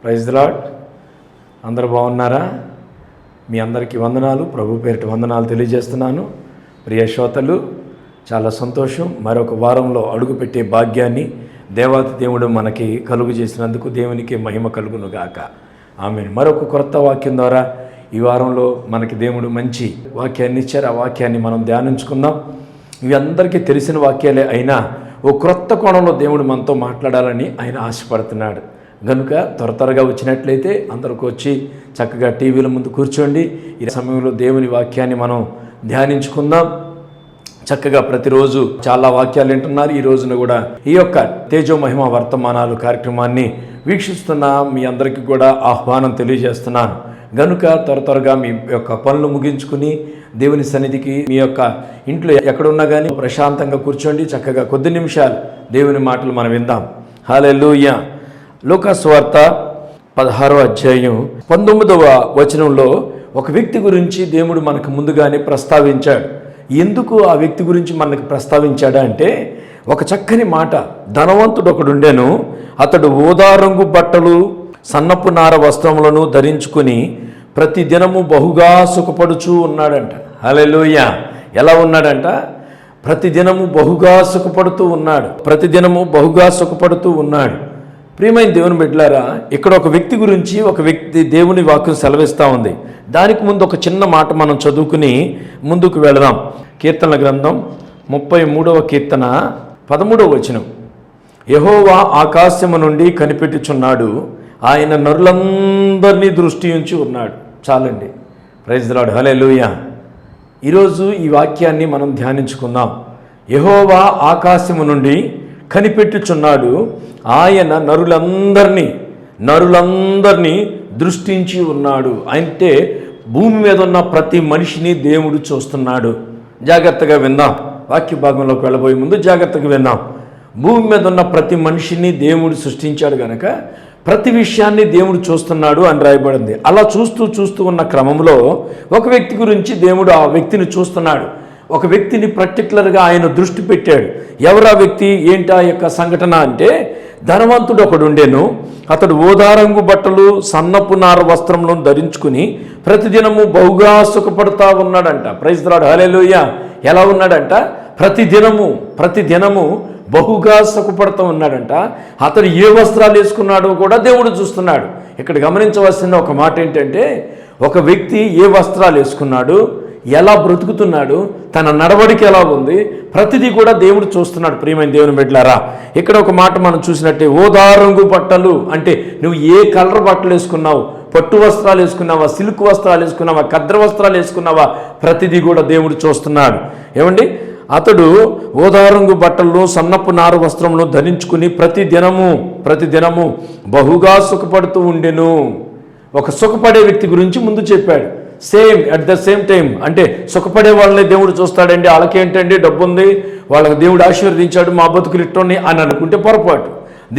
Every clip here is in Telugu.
Praise the lord. అందరూ బాగున్నారా? మీ అందరికీ వందనాలు, ప్రభు పేరిట వందనాలు తెలియజేస్తున్నాను. ప్రియ శ్రోతలు, చాలా సంతోషం. మరొక వారంలో అడుగుపెట్టే భాగ్యాన్ని దేవాతి దేవుడు మనకి కలుగు చేసినందుకు దేవునికి మహిమ కలుగును గాక. ఆమేన్. మరొక కొత్త వాక్యం ద్వారా ఈ వారంలో మనకి దేవుడు మంచి వాక్యాన్ని ఇచ్చారు. ఆ వాక్యాన్ని మనం ధ్యానించుకుందాం. ఇవి అందరికీ తెలిసిన వాక్యాలే అయినా ఓ క్రొత్త కోణంలో దేవుడు మనతో మాట్లాడాలని ఆయన ఆశపడుతున్నాడు. కనుక త్వరగా వచ్చినట్లయితే అందరికి వచ్చి చక్కగా టీవీల ముందు కూర్చోండి. ఈ సమయంలో దేవుని వాక్యాన్ని మనం ధ్యానించుకుందాం. చక్కగా ప్రతిరోజు చాలా వాక్యాలు వింటున్నారు. ఈ రోజున కూడా ఈ యొక్క తేజో మహిమ వర్తమానాలు కార్యక్రమాన్ని వీక్షిస్తున్న మీ అందరికీ కూడా ఆహ్వానం తెలియజేస్తున్నాను. గనుక త్వరగా మీ యొక్క పనులు ముగించుకుని దేవుని సన్నిధికి మీ యొక్క ఇంట్లో ఎక్కడున్నా కానీ ప్రశాంతంగా కూర్చోండి. చక్కగా కొద్ది నిమిషాలు దేవుని మాటలు మనం విందాం. హల్లెలూయా. లూకా సువార్త 16వ అధ్యాయం 19వ వచనంలో ఒక వ్యక్తి గురించి దేవుడు మనకు ముందుగానే ప్రస్తావించాడు. ఎందుకు ఆ వ్యక్తి గురించి మనకు ప్రస్తావించాడు అంటే, ఒక చక్కని మాట. ధనవంతుడు ఒకడుండెను, అతడు ఊదా రంగు బట్టలు సన్నపు నార వస్త్రములను ధరించుకుని ప్రతి దినము బహుగా సుఖపడుచూ ఉన్నాడంట. హల్లెలూయా. ఎలా ఉన్నాడంట? ప్రతిదినము బహుగా సుఖపడుతూ ఉన్నాడు. ప్రతిదినము బహుగా సుఖపడుతూ ఉన్నాడు. ప్రియమైన దేవుని బిడ్డలారా, ఇక్కడ ఒక వ్యక్తి గురించి ఒక వ్యక్తి దేవుని వాక్యం సెలవిస్తూ ఉంది. దానికి ముందు ఒక చిన్న మాట మనం చదువుకుని ముందుకు వెళదాం. కీర్తనల గ్రంథం 33వ కీర్తన 13వ వచనం. యెహోవా ఆకాశము నుండి కనిపెట్టుచున్నాడు, ఆయన నరులందరినీ దృష్టి ఉంచి ఉన్నాడు. చాలండి. Praise the lord. హల్లెలూయా. ఈరోజు ఈ వాక్యాన్ని మనం ధ్యానించుకుందాం. యెహోవా ఆకాశము నుండి కనిపెట్టుచున్నాడు, ఆయన నరులందరినీ దృష్టించి ఉన్నాడు. అంటే భూమి మీద ఉన్న ప్రతి మనిషిని దేవుడు చూస్తున్నాడు. జాగ్రత్తగా విందాం. వాక్య భాగంలోకి వెళ్ళబోయే ముందు జాగ్రత్తగా విందాం. భూమి మీద ఉన్న ప్రతి మనిషిని దేవుడు సృష్టించాడు గనక ప్రతి విషయాన్ని దేవుడు చూస్తున్నాడు అని రాయబడింది. అలా చూస్తూ ఉన్న క్రమంలో ఒక వ్యక్తి గురించి దేవుడు ఆ వ్యక్తిని చూస్తున్నాడు. ఒక వ్యక్తిని పర్టికులర్గా ఆయన దృష్టి పెట్టాడు. ఎవరా వ్యక్తి, ఏంటి ఆ యొక్క సంఘటన అంటే, ధనవంతుడు ఒకడుండెను, అతడు ఊదారంగు బట్టలు సన్నపు నార వస్త్రములను ధరించుకుని ప్రతిదినము బహుగా సుఖపడుతూ ఉన్నాడంట. Praise the lord. హల్లెలూయా. ఎలా ఉన్నాడంట? ప్రతిదినము బహుగా సుఖపడుతూ ఉన్నాడంట. అతడు ఏ వస్త్రాలు వేసుకున్నాడో కూడా దేవుడు చూస్తున్నాడు. ఇక్కడ గమనించవలసిన ఒక మాట ఏంటంటే, ఒక వ్యక్తి ఏ వస్త్రాలు వేసుకున్నాడు, ఎలా బ్రతుకుతున్నాడు, తన నడవడికి ఎలా ఉంది, ప్రతిదీ కూడా దేవుడు చూస్తున్నాడు. ప్రియమైన దేవుని బిడ్డలారా, ఇక్కడ ఒక మాట మనం చూసినట్టే, ఊదారంగు బట్టలు అంటే నువ్వు ఏ కలర్ బట్టలు వేసుకున్నావు, పట్టు వస్త్రాలు వేసుకున్నావా, సిల్క్ వస్త్రాలు వేసుకున్నావా, ఖద్ర వస్త్రాలు వేసుకున్నావా, ప్రతిదీ కూడా దేవుడు చూస్తున్నాడు. ఏమండి? అతడు ఊదారంగు బట్టలు సన్నపు నారు వస్త్రములు ధరించుకుని ప్రతిదినము బహుగా సుఖపడుతూ ఉండెను. ఒక సుఖపడే వ్యక్తి గురించి ముందు చెప్పాడు. అట్ ద సేమ్ టైం అంటే సుఖపడే వాళ్ళని దేవుడు చూస్తాడండి. వాళ్ళకేంటండి, డబ్బు ఉంది, వాళ్ళకి దేవుడు ఆశీర్వదించాడు, మా బతుకులు ఇట్టోని అని అనుకుంటే పొరపాటు.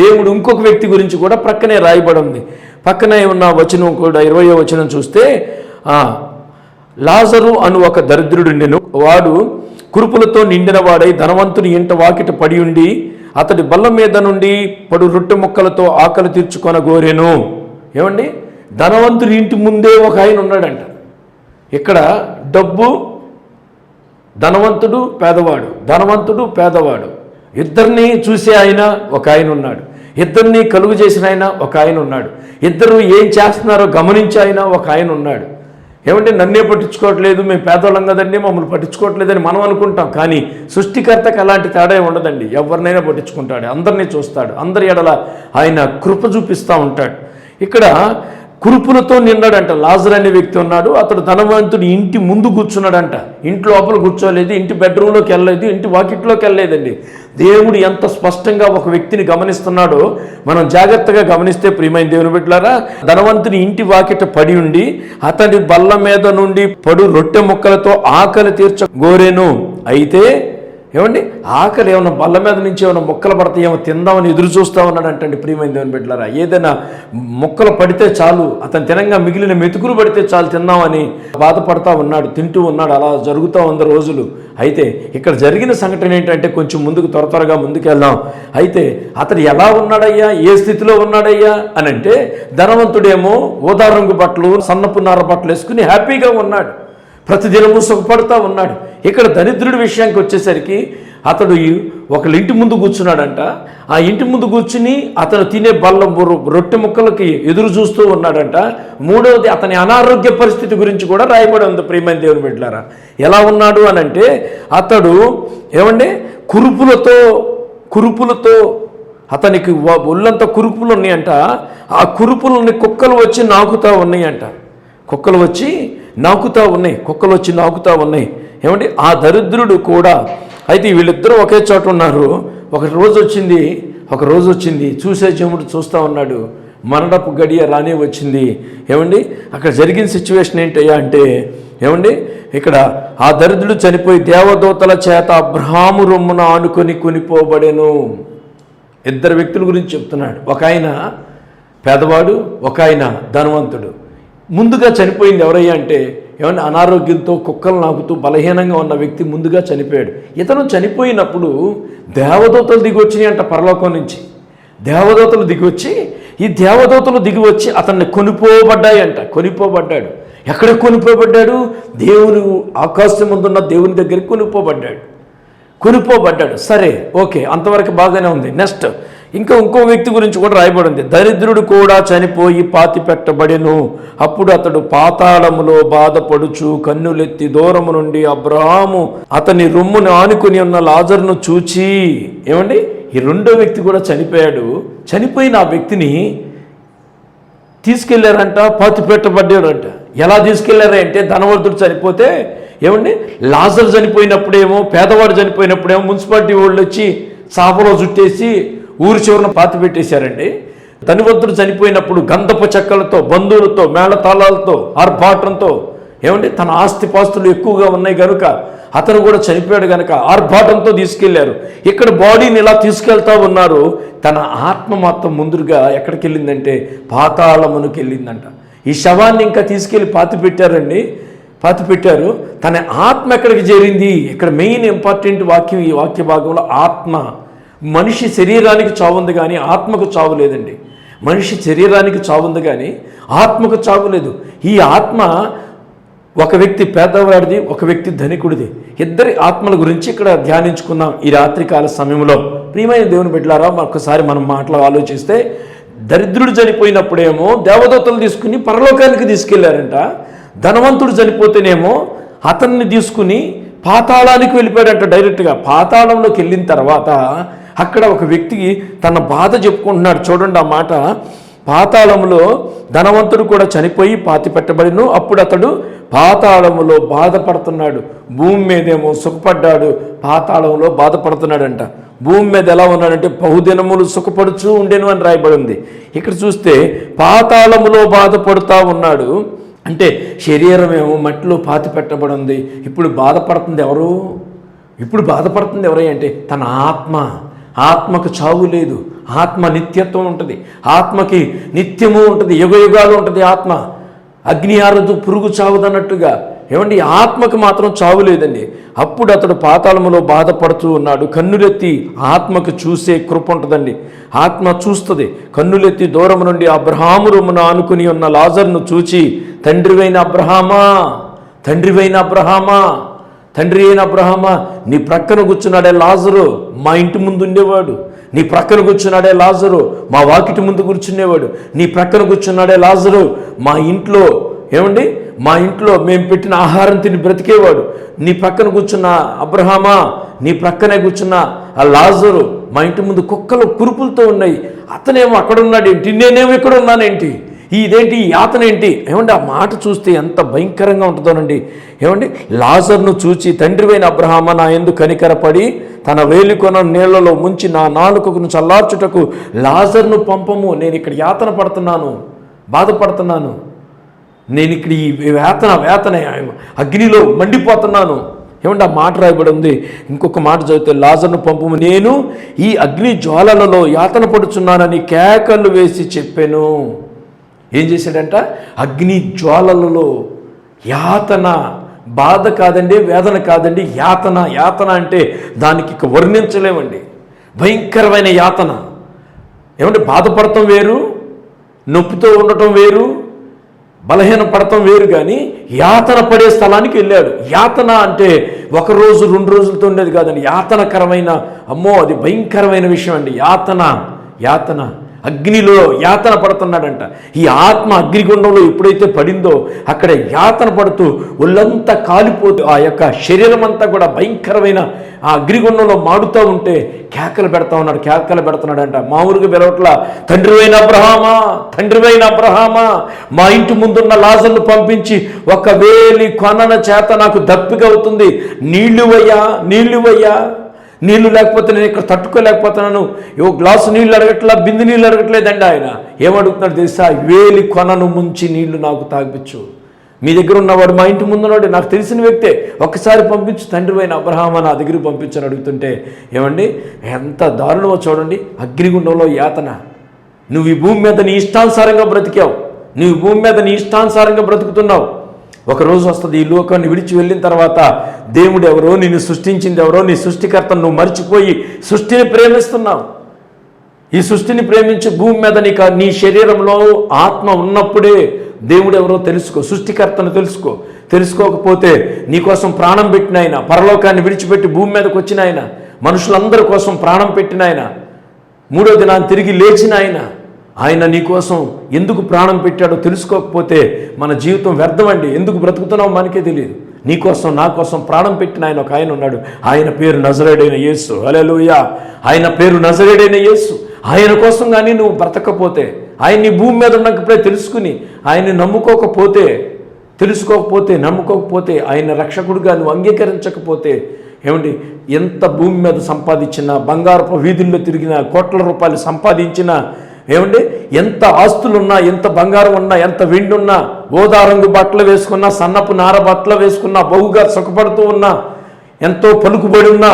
దేవుడు ఇంకొక వ్యక్తి గురించి కూడా ప్రక్కనే రాయబడి ఉంది. పక్కనే ఉన్న వచనం కూడా 20వ వచనం చూస్తే, లాజరు అను ఒక దరిద్రుడుండెను, వాడు కురుపులతో నిండిన వాడై ధనవంతుని ఇంట వాకిట పడి ఉండి అతడి బల్ల మీద నుండి పడు రొట్టె ముక్కలతో ఆకలి తీర్చుకొనగోరెను. ఏమండి? ధనవంతుని ఇంటి ముందే ఒక ఆయన ఉన్నాడంట. ఇక్కడ డబ్బు, ధనవంతుడు పేదవాడు ఇద్దరిని చూసే ఆయన ఒక ఆయన ఉన్నాడు. ఇద్దరిని కలుగు చేసిన ఆయన ఒక ఆయన ఉన్నాడు. ఇద్దరు ఏం చేస్తున్నారో గమనించే ఆయన ఒక ఆయన ఉన్నాడు. ఏమంటే నన్నే పట్టించుకోవట్లేదు, మేము పేదవాళ్ళం కదండి, మమ్మల్ని పట్టించుకోవట్లేదని మనం అనుకుంటాం. కానీ సృష్టికర్తకు అలాంటి తేడా ఉండదండి. ఎవరినైనా పట్టించుకుంటాడు, అందరినీ చూస్తాడు, అందరి ఎడల ఆయన కృప చూపిస్తూ ఉంటాడు. ఇక్కడ కురుపులతో నిండాడంట. లాజరు అనే వ్యక్తి ఉన్నాడు. అతడు ధనవంతుడి ఇంటి ముందు కూర్చున్నాడంట. ఇంటి లోపల కూర్చోలేదు, ఇంటి బెడ్రూమ్లోకి వెళ్ళలేదు, ఇంటి వాకిట్లోకి వెళ్ళలేదండి. దేవుడు ఎంత స్పష్టంగా ఒక వ్యక్తిని గమనిస్తున్నాడో మనం జాగ్రత్తగా గమనిస్తే, ప్రియమైన దేవుని బిడ్డలారా, ధనవంతుని ఇంటి వాకిట పడి ఉండి అతడి బల్ల మీద నుండి పడు రొట్టె ముక్కలతో ఆకలి తీర్చగోరెను. అయితే ఏమండి ఆకలి ఏమైనా బల్ల మీద నుంచి ఏమైనా మొక్కలు పడతాయేమో తిందామని ఎదురు చూస్తూ ఉన్నాడు అంటండి ప్రియమైన దేవుని బిడ్డలారా. ఏదైనా మొక్కలు పడితే చాలు, అతను తినంగా మిగిలిన మెతుకులు పడితే చాలు తిందామని బాధపడతా ఉన్నాడు, తింటూ ఉన్నాడు. అలా జరుగుతూ ఉంది రోజులు. అయితే ఇక్కడ జరిగిన సంఘటన ఏంటంటే కొంచెం ముందుకు త్వరగా ముందుకెళ్దాం. అయితే అతడు ఎలా ఉన్నాడయ్యా, ఏ స్థితిలో ఉన్నాడయ్యా అని అంటే, ధనవంతుడేమో ఊదా రంగు బట్టలు సన్నపు నార బట్టలు వేసుకుని హ్యాపీగా ఉన్నాడు, ప్రతిదినము సుఖపడుతూ ఉన్నాడు. ఇక్కడ దరిద్రుడి విషయానికి వచ్చేసరికి అతడు ఒకళ్ళ ఇంటి ముందు కూర్చున్నాడంట. ఆ ఇంటి ముందు కూర్చుని అతను తినే బల్లం రొట్టె ముక్కలకి ఎదురు చూస్తూ ఉన్నాడంట. మూడవది అతని అనారోగ్య పరిస్థితి గురించి కూడా రాయబడి ఉంది ప్రియమైన దేవుని బిడ్డలారా. ఎలా ఉన్నాడు అని అంటే, అతడు ఏమంటే కురుపులతో అతనికి ఒళ్ళంతా కురుపులు ఉన్నాయంట. ఆ కురుపులని కుక్కలు వచ్చి నాకుతూ ఉన్నాయంట. కుక్కలు వచ్చి నాకుతూ ఉన్నాయి. ఏమంటే ఆ దరిద్రుడు కూడా. అయితే వీళ్ళిద్దరూ ఒకే చోట ఉన్నారు. ఒక రోజు వచ్చింది చూసే చెముడు చూస్తూ ఉన్నాడు. మరణపు గడియ రానే వచ్చింది. ఏమండి అక్కడ జరిగిన సిచ్యువేషన్ ఏంటయ్యా అంటే, ఏమండి ఇక్కడ ఆ దరిద్రుడు చనిపోయి దేవదూతల చేత అబ్రహాము రొమ్మున ఆనుకొని కొనిపోబడెను. ఇద్దరు వ్యక్తుల గురించి చెప్తున్నాడు. ఒక ఆయన పేదవాడు, ఒక ఆయన ధనవంతుడు. ముందుగా చనిపోయింది ఎవరయ్యా అంటే, ఏమన్నా అనారోగ్యంతో కుక్కలు నాకుతూ బలహీనంగా ఉన్న వ్యక్తి ముందుగా చనిపోయాడు. ఇతను చనిపోయినప్పుడు దేవదూతలు దిగొచ్చినాయి అంట పరలోకం నుంచి. దేవదూతలు దిగివచ్చి అతన్ని కొనిపోబడ్డాడు. ఎక్కడ కొనిపోబడ్డాడు? దేవుని ఆకాశం ముందున్న దేవుని దగ్గరికి కొనిపోబడ్డాడు. సరే, ఓకే, అంతవరకు బాగానే ఉంది. నెక్స్ట్ ఇంకో వ్యక్తి గురించి కూడా రాయబడింది. దరిద్రుడు కూడా చనిపోయి పాతి పెట్టబడెను. అప్పుడు అతడు పాతాళములో బాధపడుచు కన్నులెత్తి దూరము నుండి అబ్రహాము అతని రొమ్మును ఆనుకుని ఉన్న లాజరును చూచి, ఏమండి ఈ రెండో వ్యక్తి కూడా చనిపోయాడు. చనిపోయిన ఆ వ్యక్తిని తీసుకెళ్లారంట, పాతి పెట్టబడ్డాడంట. ఎలా తీసుకెళ్లారంటే, ధనవంతుడు చనిపోతే ఏమండి లాజరు చనిపోయినప్పుడేమో, పేదవాడు చనిపోయినప్పుడేమో మున్సిపాలిటీ వాళ్ళు వచ్చి చాపలో చుట్టేసి ఊరి చివరన పాతి పెట్టేశారండి. ధనవంతుడు చనిపోయినప్పుడు గంధపు చెక్కలతో, బంధువులతో, మేళతాళాలతో, ఆర్భాటంతో, ఏమంటే తన ఆస్తిపాస్తులు ఎక్కువగా ఉన్నాయి కనుక, అతను కూడా చనిపోయాడు కనుక ఆర్భాటంతో తీసుకెళ్లారు. ఇక్కడ బాడీని ఇలా తీసుకెళ్తా ఉన్నారు. తన ఆత్మ మాత్రం ముందుగా ఎక్కడికి వెళ్ళిందంటే పాతాళమునికి వెళ్ళిందంట. ఈ శవాన్ని ఇంకా తీసుకెళ్ళి పాతి పెట్టారు. తన ఆత్మ ఎక్కడికి చేరింది? ఇక్కడ మెయిన్ ఇంపార్టెంట్ వాక్యం, ఈ వాక్య భాగంలో ఆత్మ. మనిషి శరీరానికి చావుంది కానీ ఆత్మకు చావు లేదండి. మనిషి శరీరానికి చావుంది కానీ ఆత్మకు చావు లేదు. ఈ ఆత్మ ఒక వ్యక్తి పేదవాడిది, ఒక వ్యక్తి ధనికుడిది. ఇద్దరి ఆత్మల గురించి ఇక్కడ ధ్యానించుకుందాం ఈ రాత్రికాల సమయంలో. ప్రియమైన దేవుని బిడ్డలారా, ఒక్కసారి మనం మాటలు ఆలోచిస్తే, దరిద్రుడు చనిపోయినప్పుడేమో దేవదూతలు తీసుకుని పరలోకానికి తీసుకెళ్లారంట. ధనవంతుడు చనిపోతేనేమో అతన్ని తీసుకుని పాతాళానికి వెళ్ళిపోయాడంట. డైరెక్ట్గా పాతాళంలోకి వెళ్ళిన తర్వాత అక్కడ ఒక వ్యక్తికి తన బాధ చెప్పుకుంటున్నాడు. చూడండి ఆ మాట. పాతాళములో ధనవంతుడు కూడా చనిపోయి పాతి పెట్టబడిను. అప్పుడు అతడు పాతాళములో బాధపడుతున్నాడు. భూమి మీదేమో సుఖపడ్డాడు, పాతాళంలో బాధపడుతున్నాడంట. భూమి మీద ఎలా ఉన్నాడంటే బహుదినములు సుఖపడుచూ ఉండెను అని రాయబడి ఉంది. ఇక్కడ చూస్తే పాతాళములో బాధపడుతూ ఉన్నాడు. అంటే శరీరం ఏమో మట్టిలో పాతి పెట్టబడి ఉంది. ఇప్పుడు బాధపడుతుంది ఎవరు అంటే తన ఆత్మకు చావు లేదు. ఆత్మ నిత్యత్వం ఉంటుంది. ఆత్మకి నిత్యము ఉంటుంది, యుగయుగాలు ఉంటుంది. ఆత్మ అగ్ని ఆరదు, పురుగు చావుదన్నట్టుగా. ఏమండి ఆత్మకు మాత్రం చావు లేదండి. అప్పుడు అతడు పాతాళములో బాధపడుతూ ఉన్నాడు. కన్నులెత్తి ఆత్మకు చూసే కృప ఉంటుందండి. ఆత్మ చూస్తుంది. కన్నులెత్తి దూరం నుండి అబ్రహాము రొమ్మున ఆనుకుని ఉన్న లాజరును చూచి, తండ్రి అయిన అబ్రహామా, నీ ప్రక్కన కూర్చున్నాడే లాజరు, మా ఇంటి ముందు ఉండేవాడు. నీ ప్రక్కన కూర్చున్నాడే లాజరు, మా వాకిటి ముందు కూర్చునేవాడు. నీ ప్రక్కన కూర్చున్నాడే లాజరు, మా ఇంట్లో మేము పెట్టిన ఆహారం తిని బ్రతికేవాడు. నీ ప్రక్కన కూర్చున్న అబ్రహామా, నీ ప్రక్కనే కూర్చున్న ఆ లాజరు, మా ఇంటి ముందు కుక్కలు కురుపులతో ఉన్నాయి. అతనేమో అక్కడ ఉన్నాడేంటి, నేనేమో ఇక్కడ ఉన్నానేంటి, ఇదేంటి ఈ యాతన ఏంటి? ఏమండి ఆ మాట చూస్తే ఎంత భయంకరంగా ఉంటుందోనండి. ఏమండి లాజరును చూచి, తండ్రివైన అబ్రహామా, నా యందు కనికరపడి తన వేలికొన నీళ్లలో ముంచి నా నాలుకను చల్లార్చుటకు లాజరును పంపము. నేను ఇక్కడ యాతన పడుతున్నాను, బాధపడుతున్నాను. నేను ఇక్కడ ఈ వేతన అగ్నిలో మండిపోతున్నాను. ఏమంటే ఆ మాట రాయబడి ఉంది. ఇంకొక మాట చదివితే, లాజరును పంపుము, నేను ఈ అగ్ని జ్వాలలలో యాతన పడుచున్నానని కేకలు వేసి చెప్పాను. ఏం చేశాడంట? అగ్ని జ్వాలలలో యాతన, బాధ కాదండి, వేదన కాదండి, యాతన. యాతన అంటే దానికి ఇక వర్ణించలేమండి. భయంకరమైన యాతన. ఏమంటే బాధపడటం వేరు, నొప్పితో ఉండటం వేరు, బలహీన పడటం వేరు, కానీ యాతన పడే స్థలానికి వెళ్ళాడు. యాతన అంటే ఒక రోజు 2 రోజులతో ఉండేది కాదండి. యాతనకరమైన, అమ్మో అది భయంకరమైన విషయం అండి. యాతన, యాతన, అగ్నిలో యాతన పడుతున్నాడంట. ఈ ఆత్మ అగ్నిగుండంలో ఎప్పుడైతే పడిందో అక్కడ యాతన పడుతూ ఒళ్ళంతా కాలిపోతూ ఆ యొక్క శరీరం అంతా కూడా భయంకరమైన ఆ అగ్నిగుండంలో మాడుతూ ఉంటే కేకలు పెడుతున్నాడంట. మామూలుగా పిలవట్లా, తండ్రివైన అబ్రహామా, తండ్రివైన అబ్రహామా, మా ఇంటి ముందున్న లాజరును పంపించి 1,000 కొనన చేత నాకు దప్పిక అవుతుంది, నీళ్లువయ్యా, నీళ్లువయ్యా, నీళ్లు లేకపోతే నేను ఇక్కడ తట్టుకోలేకపోతున్నాను, గ్లాసు నీళ్ళు అడగట్లా, బిందు నీళ్ళు అడగట్లేదండి. ఆయన ఏమడుగుతున్నాడు తెలుసా? 1000 కొనను ముంచి నీళ్లు నాకు తాగిపించు. మీ దగ్గర ఉన్నవాడు, మా ఇంటి ముందున్నాడు, నాకు తెలిసిన వ్యక్తే, ఒక్కసారి పంపించు, తండ్రివైన అబ్రహామా నా దగ్గరికి పంపించని అడుగుతుంటే, ఏమండి ఎంత దారుణమో చూడండి. అగ్నిగుండంలో యాతన. నువ్వు ఈ భూమి మీద నీ ఇష్టానుసారంగా బ్రతికావు, నువ్వు ఈ భూమి మీద నీ ఇష్టానుసారంగా బ్రతుకుతున్నావు. ఒక రోజు వస్తుంది, ఈ లోకాన్ని విడిచి వెళ్ళిన తర్వాత దేవుడు ఎవరో, నిన్ను సృష్టించింది ఎవరో, నీ సృష్టికర్తను నువ్వు మర్చిపోయి సృష్టిని ప్రేమిస్తున్నావు. ఈ సృష్టిని ప్రేమించి భూమి మీద నీ శరీరంలో ఆత్మ ఉన్నప్పుడే దేవుడు ఎవరో తెలుసుకో, సృష్టికర్తను తెలుసుకో. తెలుసుకోకపోతే నీకోసం ప్రాణం పెట్టిన ఆయన, పరలోకాన్ని విడిచిపెట్టి భూమి మీదకి వచ్చిన ఆయన, మనుషులందరి కోసం ప్రాణం పెట్టిన ఆయన, 3వ దినాన్ని తిరిగి లేచిన ఆయన నీకోసం ఎందుకు ప్రాణం పెట్టాడో తెలుసుకోకపోతే మన జీవితం వ్యర్థమండి. ఎందుకు బ్రతుకుతున్నావు మనకే తెలియదు. నీకోసం, నా కోసం ప్రాణం పెట్టిన ఒక ఆయన ఉన్నాడు. ఆయన పేరు నజరేయుడైన యేసు. హల్లెలూయా. ఆయన పేరు నజరేయుడైన యేసు. ఆయన కోసం కానీ నువ్వు బ్రతకపోతే, ఆయన నీ భూమి మీద ఉన్నప్పుడే తెలుసుకుని ఆయన్ని నమ్ముకోకపోతే, ఆయన రక్షకుడిగా నువ్వు అంగీకరించకపోతే, ఏమండి ఎంత భూమి మీద సంపాదించినా, బంగారపు వీధుల్లో తిరిగినా, కోట్ల రూపాయలు సంపాదించినా, ఏమండి ఎంత ఆస్తులున్నా, ఎంత బంగారం ఉన్నా, ఎంత వెండి ఉన్నా, ఓదా రంగు బట్టలు వేసుకున్నా, సన్నపు నార బట్టలు వేసుకున్నా, బహుగా సుఖపడుతూ ఉన్నా, ఎంతో పలుకుబడి ఉన్నా,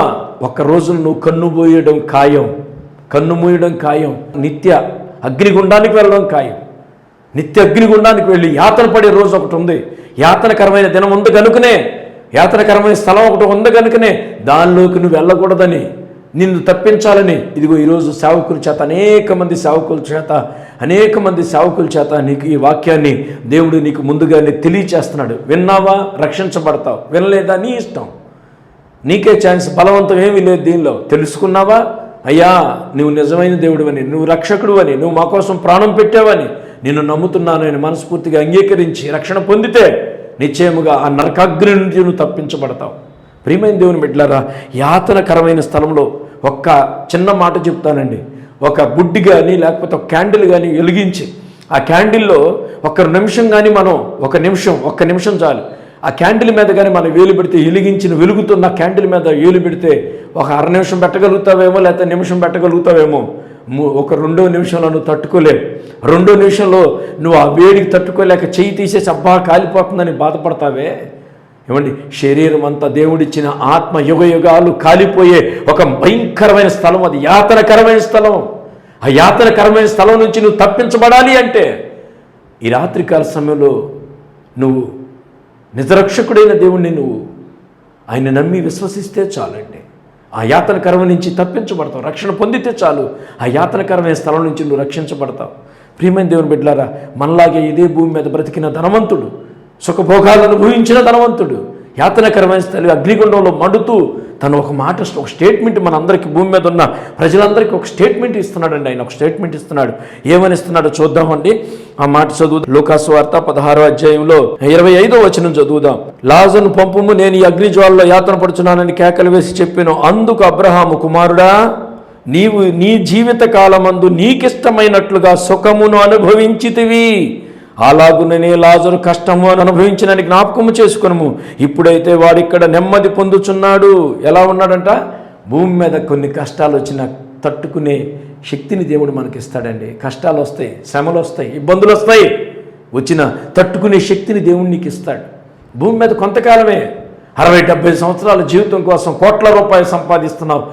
ఒక్కరోజు నువ్వు కన్ను మూయడం ఖాయం. నిత్య అగ్నిగుండానికి వెళ్ళడం ఖాయం. నిత్య అగ్నిగుండానికి వెళ్ళి యాతన పడే రోజు ఒకటి ఉంది. యాతనకరమైన దినం ఉంది కనుకనే, యాతనకరమైన స్థలం ఒకటి ఉంది కనుకనే దానిలోకి నువ్వు వెళ్ళకూడదని, నిన్ను తప్పించాలని, ఇదిగో ఈరోజు అనేక మంది సేవకుల చేత నీకు ఈ వాక్యాన్ని దేవుడు నీకు ముందుగానే తెలియచేస్తున్నాడు. విన్నావా? రక్షించబడతావు. వినలేదా? నీ ఇష్టం, నీకే ఛాన్స్. బలవంతం ఏమీ లేదు దీనిలో. తెలుసుకున్నావా? అయ్యా నువ్వు నిజమైన దేవుడు అని, నువ్వు రక్షకుడు అని, నువ్వు మా కోసం ప్రాణం పెట్టావని, నిన్ను నమ్ముతున్నాను అని మనస్ఫూర్తిగా అంగీకరించి రక్షణ పొందితే నిశ్చయముగా ఆ నరకాగ్ని నుండి నువ్వు తప్పించబడతావు. ప్రియమైన దేవుని బిడ్డలారా, యాతనకరమైన స్థలంలో ఒక్క చిన్న మాట చెప్తానండి. ఒక బుడ్డి కానీ లేకపోతే ఒక క్యాండిల్ కానీ వెలిగించి, ఆ క్యాండిల్లో ఒక్క నిమిషం కానీ మనం ఒక్క నిమిషం చాలు, ఆ క్యాండిల్ మీద కానీ మనం వేలు పెడితే, వెలుగుతున్న క్యాండిల్ మీద వేలు పెడితే ఒక 1/2 నిమిషం పెట్టగలుగుతావేమో, లేకపోతే నిమిషం పెట్టగలుగుతావేమో. ఒక 2వ నిమిషంలో నువ్వు తట్టుకోలేవు. 2వ నిమిషంలో నువ్వు ఆ వేడికి తట్టుకోలేక చెయ్యి తీసేసి అబ్బా కాలిపోతుందని బాధపడతావే. ఏమండి, శరీరం అంతా దేవుడిచ్చిన ఆత్మ యుగాలు కాలిపోయే ఒక భయంకరమైన స్థలం అది, యాతనకరమైన స్థలం. ఆ యాతనకరమైన స్థలం నుంచి నువ్వు తప్పించబడాలి అంటే ఈ రాత్రికాల సమయంలో నువ్వు నిజరక్షకుడైన దేవుణ్ణి నువ్వు ఆయన నమ్మి విశ్వసిస్తే చాలండి. ఆ యాతనకరమైన నుంచి తప్పించబడతావు. రక్షణ పొందితే చాలు, ఆ యాతనకరమైన స్థలం నుంచి నువ్వు రక్షించబడతావు. ప్రియమైన దేవుని బిడ్డలారా, మనలాగే ఇదే భూమి మీద బ్రతికిన ధనవంతుడు, సుఖభోగాలను అనుభవించిన ధనవంతుడు, యాతనకరమైన స్థలం అగ్నిగుండంలో మండుతూ తను ఒక స్టేట్మెంట్ మనందరికీ, భూమి మీద ఉన్న ప్రజలందరికీ ఒక స్టేట్మెంట్ ఇస్తున్నాడండి. ఆయన ఒక స్టేట్మెంట్ ఇస్తున్నాడు. ఏమని ఇస్తున్నాడో చూద్దామండి. ఆ మాట చదువుదాం. లూకాసు వార్త 16వ అధ్యాయంలో 25వ వచనం చదువుదాం. లాజరును పంపుము, నేను ఈ అగ్నిజ్వాలలో యాతన పడుచున్నానని కేకలు వేసి చెప్పాను. అందుకు అబ్రహాము, కుమారుడా, నీవు నీ జీవిత కాలమందు నీకిష్టమైనట్లుగా సుఖమును అనుభవించితివి, అలాగుననే లాజరు కష్టము అని అనుభవించినని జ్ఞాపకము చేసుకునము. ఇప్పుడైతే వాడిక్కడ నెమ్మది పొందుచున్నాడు. ఎలా ఉన్నాడంట? భూమి మీద కొన్ని కష్టాలు వచ్చినా తట్టుకునే శక్తిని దేవుడు మనకిస్తాడండి. కష్టాలు వస్తాయి, శ్రమలు వస్తాయి, ఇబ్బందులు వస్తాయి, వచ్చిన తట్టుకునే శక్తిని దేవుడు నీకు ఇస్తాడు. భూమి మీద కొంతకాలమే, 60-70 సంవత్సరాల జీవితం కోసం కోట్ల రూపాయలు సంపాదిస్తున్నావు,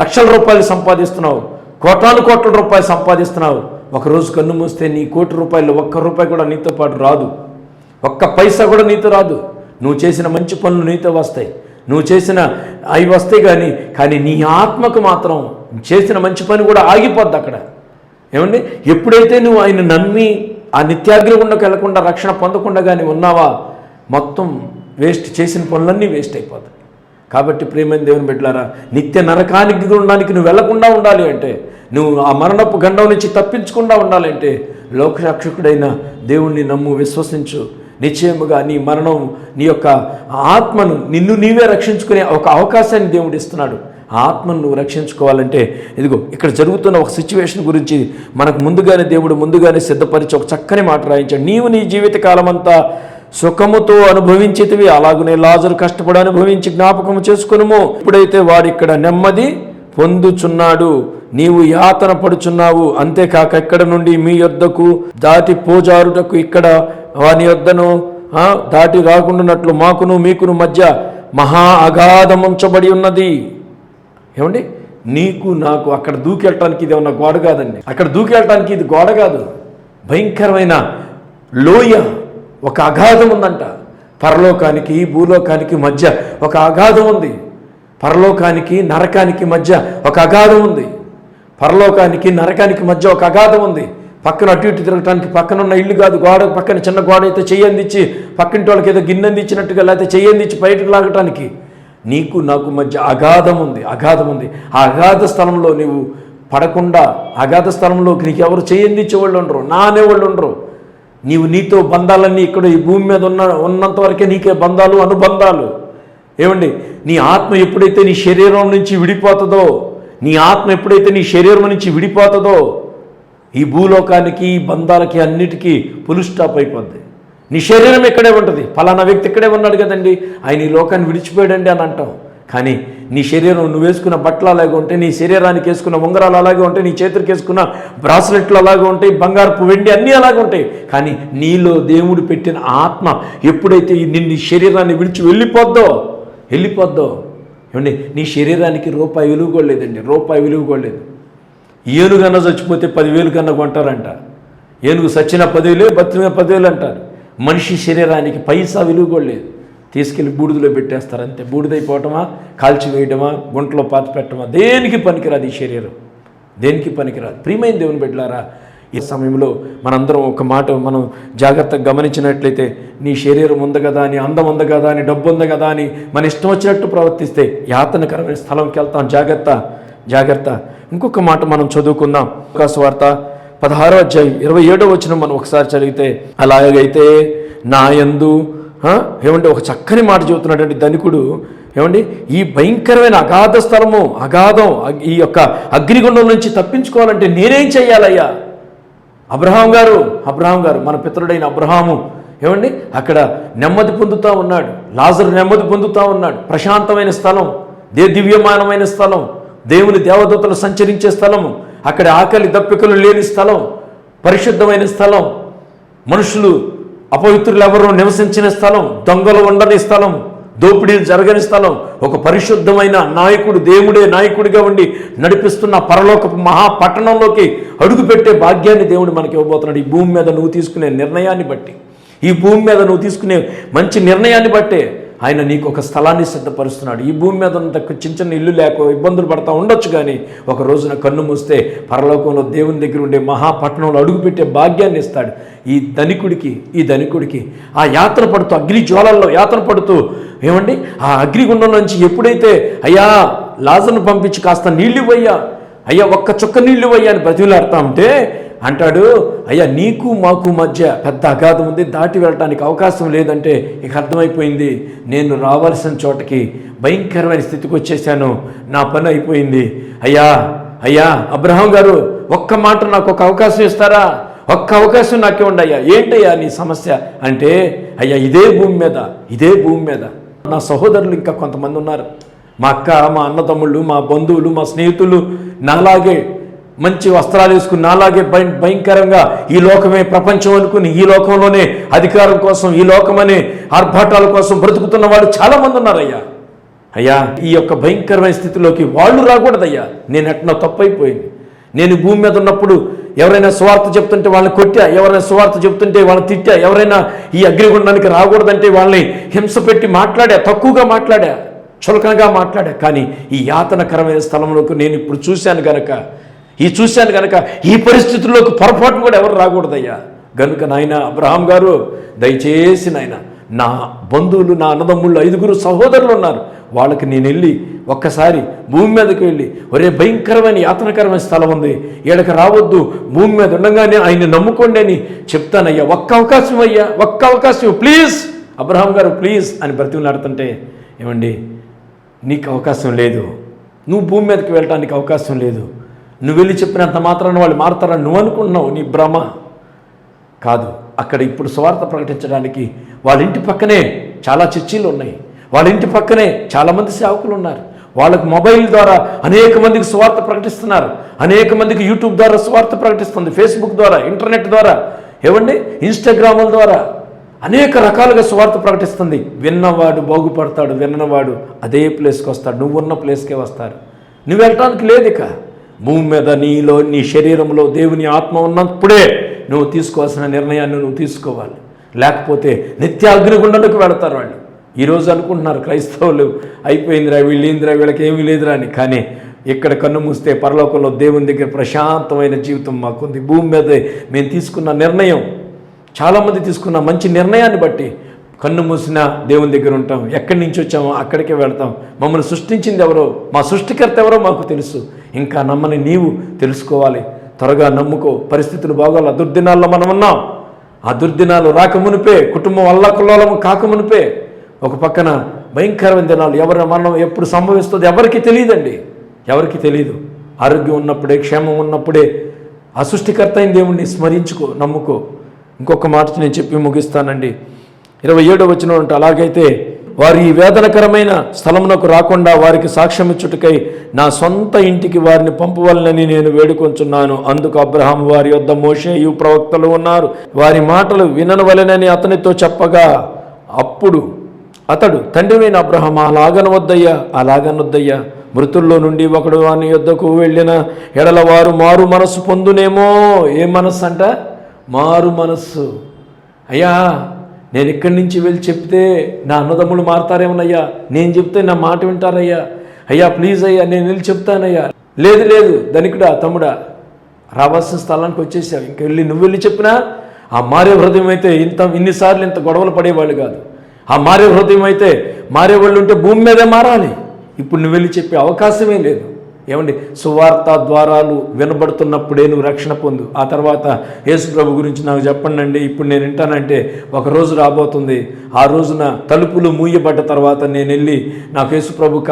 లక్షల రూపాయలు సంపాదిస్తున్నావు, కోట్ల రూపాయలు సంపాదిస్తున్నావు. ఒకరోజు కన్ను మూస్తే నీ ₹1,00,00,000 ₹1 కూడా నీతో పాటు రాదు, ఒక్క పైసా కూడా నీతో రాదు. నువ్వు చేసిన మంచి పనులు నీతో వస్తాయి, నువ్వు చేసిన అవి వస్తాయి, కానీ నీ ఆత్మకు మాత్రం చేసిన మంచి పని కూడా ఆగిపోద్ది అక్కడ. ఏమండి, ఎప్పుడైతే నువ్వు ఆయన నమ్మి ఆ నిత్యాగ్నిగుండకు వెళ్లకుండా రక్షణ పొందకుండా కానీ ఉన్నావా, మొత్తం వేస్ట్, చేసిన పనులన్నీ వేస్ట్ అయిపోతాయి. కాబట్టి ప్రియమైన దేవుని బిడ్డలారా, నిత్య నరకానికి గుండానికి నువ్వు వెళ్లకుండా ఉండాలి అంటే, నువ్వు ఆ మరణపు గండం నుంచి తప్పించకుండా ఉండాలంటే లోకరక్షకుడైన దేవుణ్ణి నమ్ము, విశ్వసించు. నిశ్చయముగా నీ మరణం, నీ యొక్క ఆత్మను నిన్ను నీవే రక్షించుకునే ఒక అవకాశాన్ని దేవుడు ఇస్తున్నాడు. ఆ ఆత్మను నువ్వు రక్షించుకోవాలంటే ఇదిగో ఇక్కడ జరుగుతున్న ఒక సిచ్యువేషన్ గురించి మనకు దేవుడు ముందుగానే సిద్ధపరిచి ఒక చక్కని మాట రాయించాడు. నీవు నీ జీవిత కాలమంతా సుఖముతో అనుభవించితివి, అలాగనే లాజరు కష్టపడి అనుభవించి జ్ఞాపకము చేసుకునుము. ఇప్పుడైతే వాడిక్కడ నెమ్మది పొందుచున్నాడు, నీవు యాతన పడుచున్నావు. అంతేకాక ఇక్కడ నుండి మీ యొద్దకు దాటి పోజారుటకు ఇక్కడ వాని యొద్దను దాటి రాకుండానట్లు మాకును మీకును మధ్య మహా అగాధం ఉంచబడి ఉన్నది. ఏమండి, నీకు నాకు అక్కడ దూకెళ్ళటానికి ఇది ఏమన్నా గోడ కాదండి. అక్కడ దూకెళ్ళటానికి ఇది గోడ కాదు, భయంకరమైన లోయ, ఒక అగాధం ఉందంట. పరలోకానికి భూలోకానికి మధ్య ఒక అగాధం ఉంది. పరలోకానికి నరకానికి మధ్య ఒక అగాధం ఉంది. పరలోకానికి నరకానికి మధ్య ఒక అగాధం ఉంది. పక్కన అటు ఇటు తిరగటానికి పక్కన ఉన్న ఇల్లు కాదు, గోడ పక్కన చిన్న గోడ అయితే చెయ్యందిచ్చి పక్కింటి వాళ్ళకి ఏదో గిన్నెందిచ్చినట్టుగా, లేకపోతే చెయ్యందిచ్చి బయటకు లాగటానికి నీకు నాకు మధ్య అగాధం ఉంది. ఆ అగాధ స్థలంలో నువ్వు పడకుండా, అగాధ స్థలంలోకి నీకు ఎవరు చెయ్యందిచ్చే వాళ్ళు ఉండరు, అనేవాళ్ళు ఉండరు. నీతో బంధాలన్నీ ఇక్కడ ఈ భూమి మీద ఉన్నంత వరకే నీకే బంధాలు, అనుబంధాలు. ఏమండి, నీ ఆత్మ ఎప్పుడైతే నీ శరీరం నుంచి విడిపోతుందో, నీ ఆత్మ ఎప్పుడైతే నీ శరీరం నుంచి విడిపోతుందో, ఈ భూలోకానికి, ఈ బంధాలకి అన్నిటికీ ఫుల్ స్టాప్ అయిపోద్ది. నీ శరీరం ఇక్కడే ఉంటుంది, ఫలానా వ్యక్తి ఇక్కడే ఉన్నాడు కదండి, ఆయన ఈ లోకాన్ని విడిచిపోయాడండి అని అంటాం. కానీ నీ శరీరం, నువ్వు వేసుకున్న బట్టలు అలాగే ఉంటాయి, నీ శరీరానికి వేసుకున్న ఉంగరాలు అలాగే ఉంటాయి, నీ చేతులకు వేసుకున్న బ్రాస్లెట్లు అలాగే ఉంటాయి, బంగారపు వెండి అన్నీ అలాగే ఉంటాయి. కానీ నీలో దేవుడు పెట్టిన ఆత్మ ఎప్పుడైతే నిన్ను శరీరాన్ని విడిచి వెళ్ళిపోద్దో ఏమండి, నీ శరీరానికి రూపాయి విలువ కూడా లేదండి, రూపాయి విలువ కూడా లేదు. ఏనుగన్నా చచ్చిపోతే 10,000 కన్నా కొంటారంట. ఏనుగు చచ్చిన 10,000, బతికిన 10,000 అంటారు. మనిషి శరీరానికి పైసా విలువ కూడా లేదు. తీసుకెళ్ళి బూడిదలో పెట్టేస్తారు అంతే. బూడిదైపోవటమా, కాల్చివేయడమా, గుంటలో పాతి పెట్టడమా, దేనికి పనికిరాదు. ఈ శరీరం దేనికి పనికిరాదు. ప్రియమైన దేవుని బిడ్డలారా, ఈ సమయంలో మనందరం ఒక మాట మనం జాగ్రత్తగా గమనించినట్లయితే, నీ శరీరం ఉంది కదా అని, అందం ఉంది కదా అని, డబ్బు ఉంది కదా అని మన ఇష్టం వచ్చినట్టు ప్రవర్తిస్తే యాతనకరమైన స్థలంకి వెళ్తాం. జాగ్రత్త. ఇంకొక మాట మనం చదువుకుందాం. లూకాసు వార్త 16వ అధ్యాయం 27వ వచనం మనం ఒకసారి చదివితే, అలాగైతే నా యందు ఏమంటే ఒక చక్కని మాట చెబుతున్నాడండి ధనికుడు. ఏమండి, ఈ భయంకరమైన అగాధ స్థలము, ఈ యొక్క అగ్నిగుండం నుంచి తప్పించుకోవాలంటే నేనేం చెయ్యాలయ్యా? అబ్రహాం గారు మన పితరుడైన అబ్రహాము ఏమండి అక్కడ నెమ్మది పొందుతూ ఉన్నాడు, లాజరు నెమ్మది పొందుతూ ఉన్నాడు. ప్రశాంతమైన స్థలం, దివ్యమానమైన స్థలం, దేవుని దేవదూతలు సంచరించే స్థలము, అక్కడ ఆకలి దప్పికలు లేని స్థలం, పరిశుద్ధమైన స్థలం, మనుషులు అపవిత్రులు ఎవరో నివసించిన స్థలం, దొంగలు ఉండని స్థలం, దోపిడీలు జరగని స్థలం, ఒక పరిశుద్ధమైన నాయకుడు, దేవుడే నాయకుడిగా ఉండి నడిపిస్తున్న పరలోకపు మహాపట్టణంలోకి అడుగుపెట్టే భాగ్యాన్ని దేవుడు మనకి ఇవ్వబోతున్నాడు. ఈ భూమి మీద నువ్వు తీసుకునే నిర్ణయాన్ని బట్టి, ఈ భూమి మీద నువ్వు తీసుకునే మంచి నిర్ణయాన్ని బట్టే ఆయన నీకు ఒక స్థలాన్ని సిద్ధపరుస్తున్నాడు. ఈ భూమి మీద ఉన్న చిన్న ఇల్లు లేక ఇబ్బందులు పడతా ఉండొచ్చు, కానీ ఒక రోజున కన్ను మూస్తే పరలోకంలో దేవుని దగ్గర ఉండే మహాపట్టణంలో అడుగుపెట్టే భాగ్యాన్ని ఇస్తాడు. ఈ ధనికుడికి ఆ యాత్ర పడుతూ, అగ్ని జ్వాలల్లో యాత్ర పడుతూ, ఏమండి ఆ అగ్నిగుండం నుంచి ఎప్పుడైతే అయ్యా లాజరును పంపించి కాస్త నీళ్ళు ఇవ్వయ్యా, అయ్యా ఒక్క చుక్క నీళ్ళు ఇవ్వయ్యా అని బ్రతిలాడుతూ ఉంటే అంటాడు, అయ్యా నీకు మాకు మధ్య పెద్ద అగాధం ఉంది, దాటి వెళ్ళటానికి అవకాశం లేదంటే ఇక అర్థమైపోయింది, నేను రావాల్సిన చోటకి భయంకరమైన స్థితికి వచ్చేసాను, నా పని అయిపోయింది. అయ్యా అబ్రహాం గారు, ఒక్క మాట నాకు ఒక అవకాశం ఇస్తారా? ఒక్క అవకాశం నాకే ఉండయ్యా. ఏంటయ్యా నీ సమస్య అంటే, అయ్యా ఇదే భూమి మీద నా సహోదరులు ఇంకా కొంతమంది ఉన్నారు, మా అక్క, మా అన్నతమ్ముళ్ళు, మా బంధువులు, మా స్నేహితులు నాలాగే మంచి వస్త్రాలు వేసుకుని నాలాగే భయంకరంగా ఈ లోకమే ప్రపంచం అనుకుని ఈ లోకంలోనే అధికారం కోసం ఈ లోకమనే ఆర్భాటాల కోసం బ్రతుకుతున్న వాళ్ళు చాలామంది ఉన్నారయ్యా. అయ్యా, ఈ యొక్క భయంకరమైన స్థితిలోకి వాళ్ళు రాకూడదయ్యా. నేను ఎట్లా తప్పైపోయింది. నేను భూమి మీద ఉన్నప్పుడు ఎవరైనా సువార్త చెప్తుంటే వాళ్ళని కొట్టా, ఎవరైనా సువార్త చెప్తుంటే వాళ్ళని తిట్టా, ఎవరైనా ఈ అగ్నిగుండానికి రాకూడదంటే వాళ్ళని హింస పెట్టి మాట్లాడా, తక్కువగా మాట్లాడా, చులకనగా మాట్లాడా. కానీ ఈ యాతనకరమైన స్థలంలోకి నేను ఇప్పుడు చూశాను గనక ఈ పరిస్థితుల్లోకి పొరపాటు కూడా ఎవరు రాకూడదయ్యా. గనుక నాయన అబ్రహాం గారు, దయచేసి నాయన, నా బంధువులు, నా అన్నదమ్ముళ్ళు 5 సహోదరులు ఉన్నారు, వాళ్ళకి నేను వెళ్ళి ఒక్కసారి భూమి మీదకి వెళ్ళి, ఒరే భయంకరమైన యాతనకరమైన స్థలం ఉంది, ఈడకి రావద్దు, భూమి మీద ఉండగానే ఆయన్ని నమ్ముకోండి అని చెప్తానయ్యా. ఒక్క అవకాశం ప్లీజ్ అబ్రహాం గారు, ప్లీజ్ అని బ్రతిమలాడుతుంటే, ఏమండి, నీకు అవకాశం లేదు, నువ్వు భూమి మీదకి వెళ్ళడానికి అవకాశం లేదు, నువ్వు వెళ్ళి చెప్పినంత మాత్రాన వాళ్ళు మారుతారని నువ్వు అనుకుంటున్నావు, నీ భ్రమ కాదు. అక్కడ ఇప్పుడు సువార్త ప్రకటించడానికి వాళ్ళ ఇంటి పక్కనే చాలా చర్చీలు ఉన్నాయి, వాళ్ళ ఇంటి పక్కనే చాలామంది సేవకులు ఉన్నారు. వాళ్ళకు మొబైల్ ద్వారా అనేక మందికి సువార్త ప్రకటిస్తున్నారు, అనేక మందికి యూట్యూబ్ ద్వారా సువార్త ప్రకటిస్తుంది, ఫేస్బుక్ ద్వారా, ఇంటర్నెట్ ద్వారా, ఏమండి ఇన్స్టాగ్రాముల ద్వారా అనేక రకాలుగా సువార్త ప్రకటిస్తుంది. విన్నవాడు బాగుపడతాడు, విన్నవాడు అదే ప్లేస్కి వస్తాడు, నువ్వు ఉన్న ప్లేస్కే వస్తారు. నువ్వు వెళ్ళటానికి లేదు. ఇక భూమి మీద నీలో, నీ శరీరంలో దేవుని ఆత్మ ఉన్నప్పుడే నువ్వు తీసుకోవాల్సిన నిర్ణయాన్ని నువ్వు తీసుకోవాలి. లేకపోతే నిత్య అగ్నిగుండంలోకి వెళతారు వాళ్ళు. ఈరోజు అనుకుంటున్నారు క్రైస్తవులు, అయిపోయిందిరా, వీళ్ళకి ఏమీ లేదురా అని. కానీ ఇక్కడ కన్ను మూస్తే పరలోకంలో దేవుని దగ్గర ప్రశాంతమైన జీవితం మాకుంది. భూమి మీద మేము తీసుకున్న నిర్ణయం, చాలామంది తీసుకున్న మంచి నిర్ణయాన్ని బట్టి కన్ను మూసిన దేవుని దగ్గర ఉంటాం. ఎక్కడి నుంచి వచ్చామో అక్కడికే వెళ్తాం. మమ్మల్ని సృష్టించింది ఎవరో, మా సృష్టికర్త ఎవరో మాకు తెలుసు. ఇంకా నమ్మని నీవు తెలుసుకోవాలి. త్వరగా నమ్ముకో. పరిస్థితులు బాగోవాలి. దుర్దినాల్లో మనం ఉన్నాం. ఆ దుర్దినాలు రాకమునిపే, కుటుంబం అల్లకల్లోలము కాకమునిపే, ఒక పక్కన భయంకరమైన దినాలు, ఎవరి మరణం ఎప్పుడు సంభవిస్తుందో ఎవరికి తెలియదండి, ఎవరికి తెలియదు. ఆరోగ్యం ఉన్నప్పుడే, క్షేమం ఉన్నప్పుడే ఆ సృష్టికర్త అయిన దేవుణ్ణి స్మరించుకో, నమ్ముకో. ఇంకొక మాట నేను చెప్పి ముగిస్తానండి. 27వ వచనం అంటే, అలాగైతే వారు ఈ వేదనకరమైన స్థలమునకు రాకుండా వారికి సాక్ష్యం ఇచ్చుటకై నా సొంత ఇంటికి వారిని పంపవలనని నేను వేడుకొంచున్నాను. అందుకు అబ్రహాము వారి యొద్ద మోషేయు ప్రవక్తలు ఉన్నారు, వారి మాటలు వినవలెనని అతనితో చెప్పగా, అప్పుడు అతడు, తండ్రివైన అబ్రహాము, అలాగనొద్దయ్యా, మృతుల్లో నుండి ఒకడు వాని యొద్దకు వెళ్ళిన ఎడల వారు మారు మనస్సు పొందునేమో. ఏ మనస్సు అంట? మారు మనస్సు. అయ్యా, నేను ఇక్కడి నుంచి వెళ్ళి చెప్తే నా అన్నదమ్ములు మారతారేమోనయ్యా, నేను చెప్తే నా మాట వింటారయ్యా, అయ్యా ప్లీజ్ అయ్యా నేను వెళ్ళి చెప్తానయ్యా. లేదు ధనికుడా, తమ్ముడా, రావాల్సిన స్థలానికి వచ్చేసావు, ఇంక వెళ్ళి నువ్వు వెళ్ళి చెప్పినా ఆ మారే హృదయం అయితే ఇన్నిసార్లు ఇంత గొడవలు పడేవాళ్ళు కాదు. ఆ మారే హృదయం అయితే, మారేవాళ్ళు ఉంటే భూమి మీదే మారాలి. ఇప్పుడు నువ్వు వెళ్ళి చెప్పే అవకాశమే లేదు. ఏమండి, సువార్త ద్వారాలు వినబడుతున్నప్పుడే నువ్వు రక్షణ పొందు. ఆ తర్వాత యేసు ప్రభు గురించి నాకు చెప్పండి, ఇప్పుడు నేను వింటానంటే ఒక రోజు రాబోతుంది. ఆ రోజున తలుపులు మూయబడ్డ తర్వాత నేను వెళ్ళి నాకు యేసు ప్రభు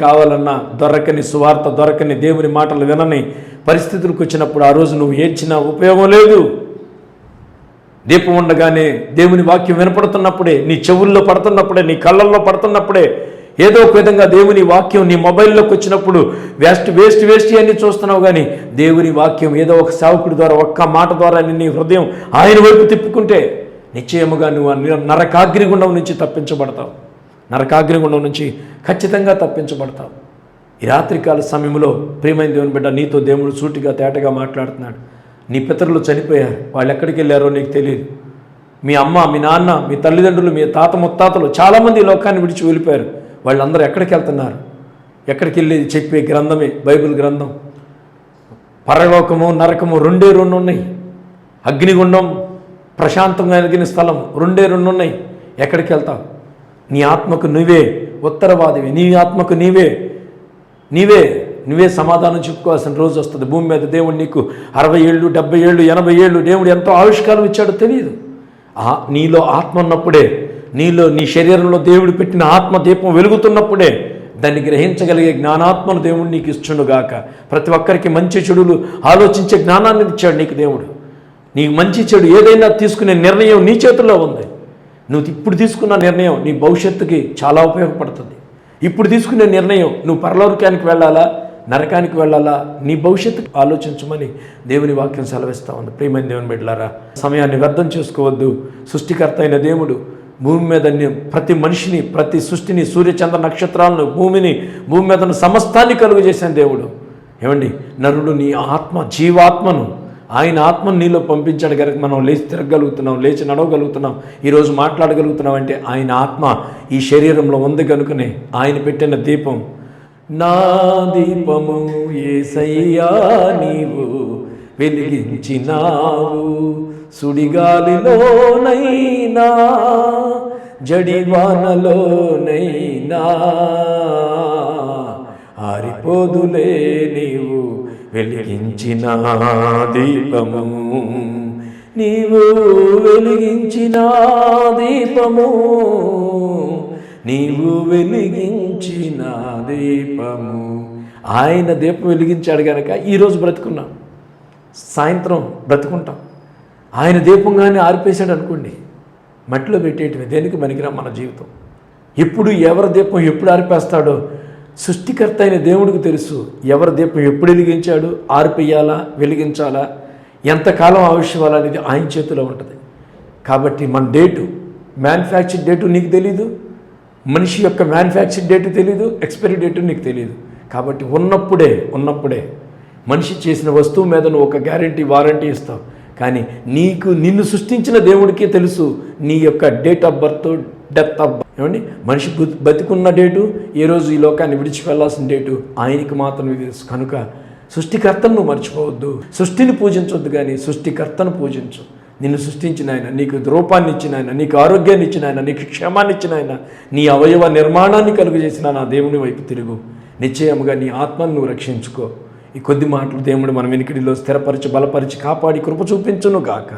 కావాలన్నా దొరకని, సువార్త దొరకని, దేవుని మాటలు వినని పరిస్థితులకు వచ్చినప్పుడు ఆ రోజు నువ్వు ఏడ్చినా ఉపయోగం లేదు. దీపం ఉండగానే దేవుని వాక్యం వినపడుతున్నప్పుడే, నీ చెవుల్లో పడుతున్నప్పుడే, నీ కళ్ళల్లో పడుతున్నప్పుడే, ఏదో ఒక విధంగా దేవుని వాక్యం నీ మొబైల్లోకి వచ్చినప్పుడు వేస్ట్ అన్ని చూస్తున్నావు. కానీ దేవుని వాక్యం ఏదో ఒక సేవకుడి ద్వారా, ఒక్క మాట ద్వారా నీ హృదయం ఆయన వైపు తిప్పుకుంటే నిశ్చయముగా నువ్వు నరకాగ్నిగుండం నుంచి తప్పించబడతావు. నరకాగ్నిగుండం నుంచి ఖచ్చితంగా తప్పించబడతావు. ఈ రాత్రికాల సమయంలో ప్రియమైన దేవుని బిడ్డ, నీతో దేవుడు సూటిగా తేటగా మాట్లాడుతున్నాడు. నీ పితరులు చనిపోయారు, వాళ్ళు ఎక్కడికి వెళ్ళారో నీకు తెలియదు. మీ అమ్మ, మీ నాన్న, మీ తల్లిదండ్రులు, మీ తాత ముత్తాతలు చాలామంది ఈ లోకాన్ని విడిచి వెళ్ళిపోయారు. వాళ్ళందరూ ఎక్కడికి వెళ్తున్నారు? ఎక్కడికి వెళ్ళి చెప్పే గ్రంథమే బైబిల్ గ్రంథం. పరలోకము, నరకము రెండే ఉన్నాయి. అగ్నిగుండం, ప్రశాంతంగా ఎదిగిన స్థలం రెండే ఉన్నాయి. ఎక్కడికి వెళ్తావు? నీ ఆత్మకు నువ్వే ఉత్తరవాదివి. నీ ఆత్మకు నువ్వే సమాధానం చెప్పుకోవాల్సిన రోజు వస్తుంది. భూమి మీద దేవుడు నీకు 60 ఏళ్ళు, 70 ఏళ్ళు, 80 ఏళ్ళు దేవుడు ఎంతో ఆయుష్కాలం ఇచ్చాడో తెలియదు. నీలో ఆత్మ ఉన్నప్పుడే, నీ శరీరంలో దేవుడు పెట్టిన ఆత్మ దీపం వెలుగుతున్నప్పుడే దాన్ని గ్రహించగలిగే జ్ఞానాత్మను దేవుడు నీకు ఇచ్చునుగాక. ప్రతి ఒక్కరికి మంచి చెడులు ఆలోచించే జ్ఞానాన్ని ఇచ్చాడు నీకు దేవుడు. నీకు మంచి చెడు ఏదైనా తీసుకునే నిర్ణయం నీ చేతుల్లో ఉంది. నువ్వు ఇప్పుడు తీసుకున్న నిర్ణయం నీ భవిష్యత్తుకి చాలా ఉపయోగపడుతుంది. ఇప్పుడు తీసుకునే నిర్ణయం, నువ్వు పరలోకానికి వెళ్ళాలా, నరకానికి వెళ్ళాలా, నీ భవిష్యత్తు ఆలోచించమని దేవుని వాక్యం సెలవిస్తూ ఉంది. ప్రియమైన దేవుని బిడ్డలారా, సమయాన్ని వ్యర్థం చేసుకోవద్దు. సృష్టికర్త అయిన దేవుడు భూమి మీద ప్రతి మనిషిని, ప్రతి సృష్టిని, సూర్యచంద్ర నక్షత్రాలను, భూమి మీద సమస్తాన్ని కలుగు చేసిన దేవుడు. ఏమండి, నరుడు నీ ఆత్మ, జీవాత్మను, ఆయన ఆత్మను నీలో పంపించాడు కనుక మనం లేచి తిరగలుగుతున్నాం, లేచి నడవగలుగుతున్నాం, ఈరోజు మాట్లాడగలుగుతున్నాం అంటే ఆయన ఆత్మ ఈ శరీరంలో ఉంది కనుకనే. ఆయన పెట్టిన దీపం, నా దీపము యేసయ్యా నీవు వెలిగించినావు, సుడిగాలిలోనైనా జడివానలోనైనా ఆరిపోదులే నీవు వెలిగించిన దీపము, నీవు వెలిగించిన దీపము, నీవు వెలిగించిన దీపము. ఆయన దీపం వెలిగించాడు కనుక ఈరోజు బ్రతుకున్నాం, సాయంత్రం బ్రతుకుంటాం. ఆయన దీపంగానే ఆర్పేశాడు అనుకోండి, మట్టిలో పెట్టేటివి దేనికి పనికిరా మన జీవితం. ఎప్పుడు ఎవరి దీపం ఎప్పుడు ఆర్పేస్తాడో సృష్టికర్త అయిన దేవుడికి తెలుసు. ఎవరి దీపం ఎప్పుడు వెలిగించాడు, ఆర్పేయాలా, వెలిగించాలా, ఎంతకాలం ఆవిష్యవాలా అనేది ఆయన చేతిలో ఉంటుంది. కాబట్టి మన డేటు, మ్యానుఫ్యాక్చర్ డేటు నీకు తెలీదు, మనిషి యొక్క మ్యానుఫ్యాక్చర్ డేటు తెలీదు, ఎక్స్పైరీ డేటు నీకు తెలీదు. కాబట్టి ఉన్నప్పుడే మనిషి చేసిన వస్తువు మీద నువ్వు ఒక గ్యారంటీ, వారంటీ ఇస్తావు. కానీ నిన్ను సృష్టించిన దేవుడికే తెలుసు నీ యొక్క date of birth, death of birth. ఏమండి, మనిషి బతికున్న డేటు, ఏ రోజు ఈ లోకాన్ని విడిచి వెళ్ళాల్సిన డేటు ఆయనకి మాత్రమే తెలుసు. కనుక సృష్టికర్తను నువ్వు మర్చిపోవద్దు. సృష్టిని పూజించవద్దు, కానీ సృష్టికర్తను పూజించు. నిన్ను సృష్టించిన ఆయన, నీకు రూపాన్ని ఇచ్చిన ఆయన, నీకు ఆరోగ్యాన్ని ఇచ్చిన ఆయన, నీకు క్షేమాన్ని ఇచ్చిన ఆయన, నీ అవయవ నిర్మాణాన్ని కలుగజేసిన నా దేవుని వైపు తిరుగు. నిశ్చయముగా నీ ఆత్మను నువ్వు రక్షించుకో. ఈ కొద్ది మాటలు దేవుడు మన వెనుకడిలో స్థిరపరిచి, బలపరిచి, కాపాడి కృప చూపించును గాక.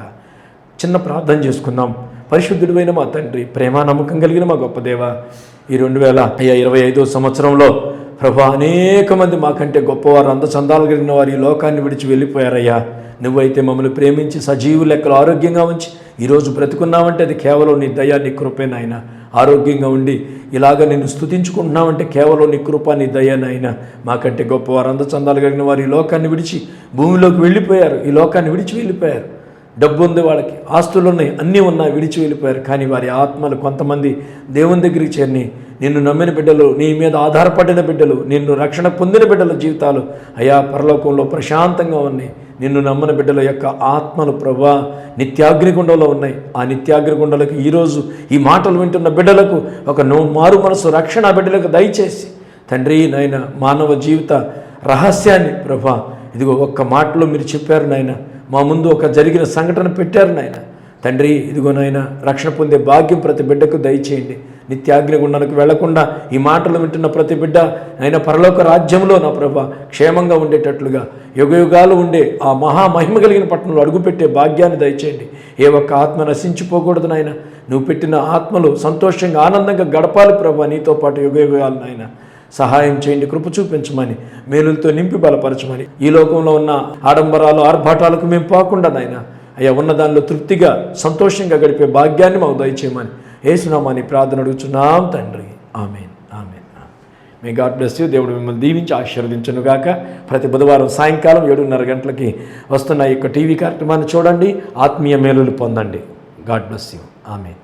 చిన్న ప్రార్థన చేసుకుందాం. పరిశుద్ధుడైన మా తండ్రి, ప్రేమ నమ్మకం కలిగిన మా గొప్ప దేవ, ఈ 2025 సంవత్సరంలో ప్రభా, అనేక మంది మాకంటే గొప్పవారు, అందచందాలు కలిగిన వారు ఈ లోకాన్ని విడిచి వెళ్ళిపోయారయ్యా. నువ్వైతే మమ్మల్ని ప్రేమించి సజీవు లెక్కలు ఆరోగ్యంగా ఉంచి ఈరోజు బ్రతుకున్నామంటే అది కేవలం నీ దయ, నీ కృపే నాయన. ఆరోగ్యంగా ఉండి ఇలాగ నిన్ను స్తుతించుకుంటున్నామంటే కేవలం నీ కృప, నీ దయ నాయన. మాకంటే గొప్పవారు, అందచందాలు కలిగిన వారు ఈ లోకాన్ని విడిచి భూమిలోకి వెళ్ళిపోయారు, ఈ లోకాన్ని విడిచి వెళ్ళిపోయారు. డబ్బు ఉంది, వాళ్ళకి ఆస్తులు ఉన్నాయి, అన్నీ ఉన్నాయి, విడిచి వెళ్ళిపోయారు. కానీ వారి ఆత్మలు కొంతమంది దేవుని దగ్గరికి చేరిని, నిన్ను నమ్మిన బిడ్డలు, నీ మీద ఆధారపడిన బిడ్డలు, నిన్ను రక్షణ పొందిన బిడ్డల జీవితాలు అయా పరలోకంలో ప్రశాంతంగా ఉన్నాయి. నిన్ను నమ్మని బిడ్డల యొక్క ఆత్మలు ప్రభా నిత్యాగ్నిగుండంలో ఉన్నాయి. ఆ నిత్యాగ్నిగుండలకు ఈరోజు ఈ మాటలు వింటున్న బిడ్డలకు ఒక మారు మనసు రక్షణ బిడ్డలకు దయచేసి తండ్రి నాయన, మానవ జీవిత రహస్యాన్ని ప్రభా ఇదిగో ఒక్క మాటలో మీరు చెప్పారు నాయన. మా ముందు ఒక జరిగిన సంఘటన పెట్టారు నాయన. తండ్రి ఇదిగో నాయన, రక్షణ పొందే భాగ్యం ప్రతి బిడ్డకు దయచేయండి. నిత్యాగ్నిగుండానికి వెళ్లకుండా ఈ మాటలు వింటున్న ప్రతి బిడ్డ ఆయన పరలోక రాజ్యంలో నా ప్రభా క్షేమంగా ఉండేటట్లుగా, యుగయుగాలు ఉండే ఆ మహామహిమ కలిగిన పట్టణంలో అడుగుపెట్టే భాగ్యాన్ని దయచేయండి. ఏ ఒక్క ఆత్మ నశించిపోకూడదు నాయన. నువ్వు పెట్టిన ఆత్మలు సంతోషంగా, ఆనందంగా గడపాలి ప్రభా నీతో పాటు యుగయుగాలు నాయన. సహాయం చేయండి, కృప చూపించమని, మేలులతో నింపి బలపరచమని. ఈ లోకంలో ఉన్న ఆడంబరాలు, ఆర్భాటాలకు మేము పోకుండా నాయన అయ్యా ఉన్న దానిలో తృప్తిగా, సంతోషంగా గడిపే భాగ్యాన్ని మాకు దయచేయమని యేసునామాని ప్రార్థన అడుగుచున్నాం తండ్రి. Amen, amen. May God bless you. దేవుడు మిమ్మల్ని దీవించి ఆశీర్వదించును గాక. ప్రతి బుధవారం సాయంకాలం 7:30 గంటలకి వస్తున్న ఈ యొక్క టీవీ కార్యక్రమాన్ని చూడండి, ఆత్మీయ మేలులు పొందండి. God bless you. ఆమేన్.